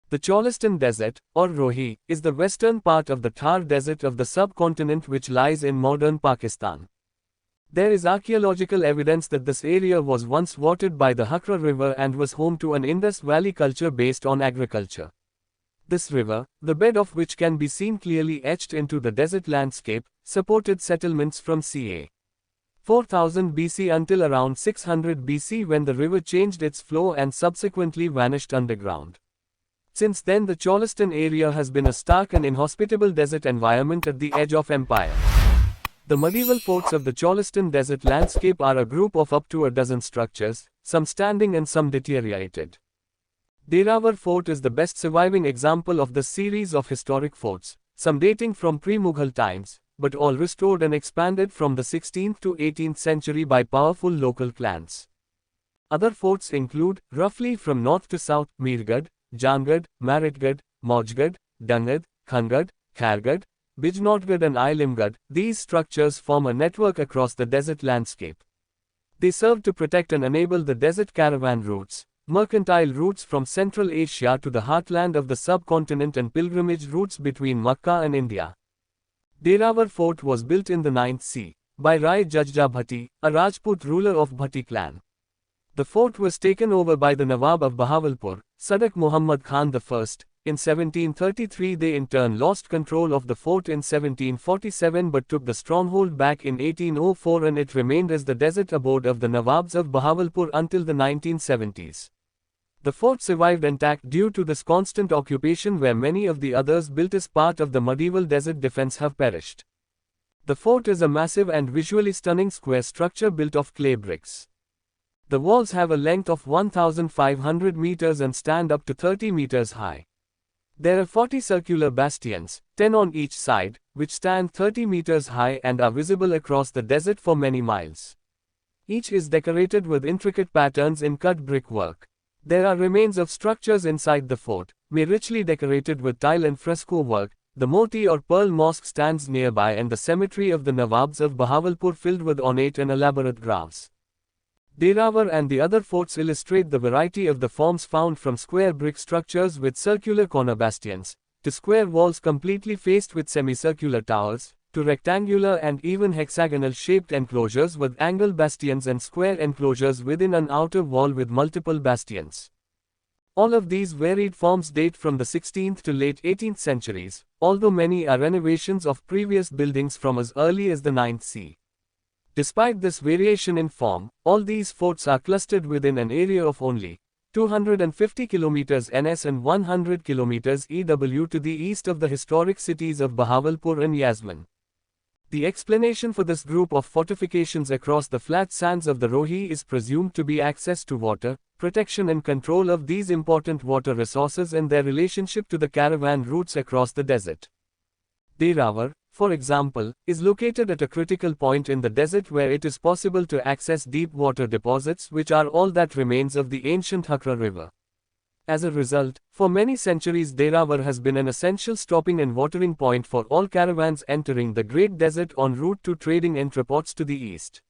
The Cholistan Desert, or Rohi, is the western part of the Thar Desert of the subcontinent which lies in modern Pakistan. There is archaeological evidence that this area was once watered by the Hakra River and was home to an Indus Valley culture based on agriculture. This river, the bed of which can be seen clearly etched into the desert landscape, supported settlements from ca. 4000 BC until around 600 BC when the river changed its flow and subsequently vanished underground. Since then the Cholistan area has been a stark and inhospitable desert environment at the edge of empire. The medieval forts of the Cholistan desert landscape are a group of up to a dozen structures, some standing and some deteriorated. Derawar Fort is the best surviving example of this series of historic forts, some dating from pre-Mughal times, but all restored and expanded from the 16th to 18th century by powerful local clans. Other forts include, roughly from north to south, Meergarh, Jangad, Maritgarh, Maujgarh, Dangad, Khangad, Khairgarh, Bijnotgarh and Ilimgarh. These structures form a network across the desert landscape. They serve to protect and enable the desert caravan routes, mercantile routes from Central Asia to the heartland of the subcontinent and pilgrimage routes between Makkah and India. Derawar Fort was built in the 9th c. by Rai Jajja Bhatti, a Rajput ruler of Bhatti clan. The fort was taken over by the Nawab of Bahawalpur, Sadak Muhammad Khan I. In 1733 they in turn lost control of the fort in 1747 but took the stronghold back in 1804 and it remained as the desert abode of the Nawabs of Bahawalpur until the 1970s. The fort survived intact due to this constant occupation where many of the others built as part of the medieval desert defense have perished. The fort is a massive and visually stunning square structure built of clay bricks. The walls have a length of 1,500 meters and stand up to 30 meters high. There are 40 circular bastions, 10 on each side, which stand 30 meters high and are visible across the desert for many miles. Each is decorated with intricate patterns in cut brickwork. There are remains of structures inside the fort, richly decorated with tile and fresco work. The Moti or Pearl Mosque stands nearby and the cemetery of the Nawabs of Bahawalpur filled with ornate and elaborate graves. Derawar and the other forts illustrate the variety of the forms found from square brick structures with circular corner bastions, to square walls completely faced with semicircular towers, to rectangular and even hexagonal shaped enclosures with angle bastions and square enclosures within an outer wall with multiple bastions. All of these varied forms date from the 16th to late 18th centuries, although many are renovations of previous buildings from as early as the 9th c. Despite this variation in form, all these forts are clustered within an area of only 250 km NS and 100 km EW to the east of the historic cities of Bahawalpur and Yazman. The explanation for this group of fortifications across the flat sands of the Rohi is presumed to be access to water, protection and control of these important water resources and their relationship to the caravan routes across the desert. Derawar, for example, is located at a critical point in the desert where it is possible to access deep water deposits which are all that remains of the ancient Hakra River. As a result, for many centuries Derawar has been an essential stopping and watering point for all caravans entering the Great Desert en route to trading entrepots to the east.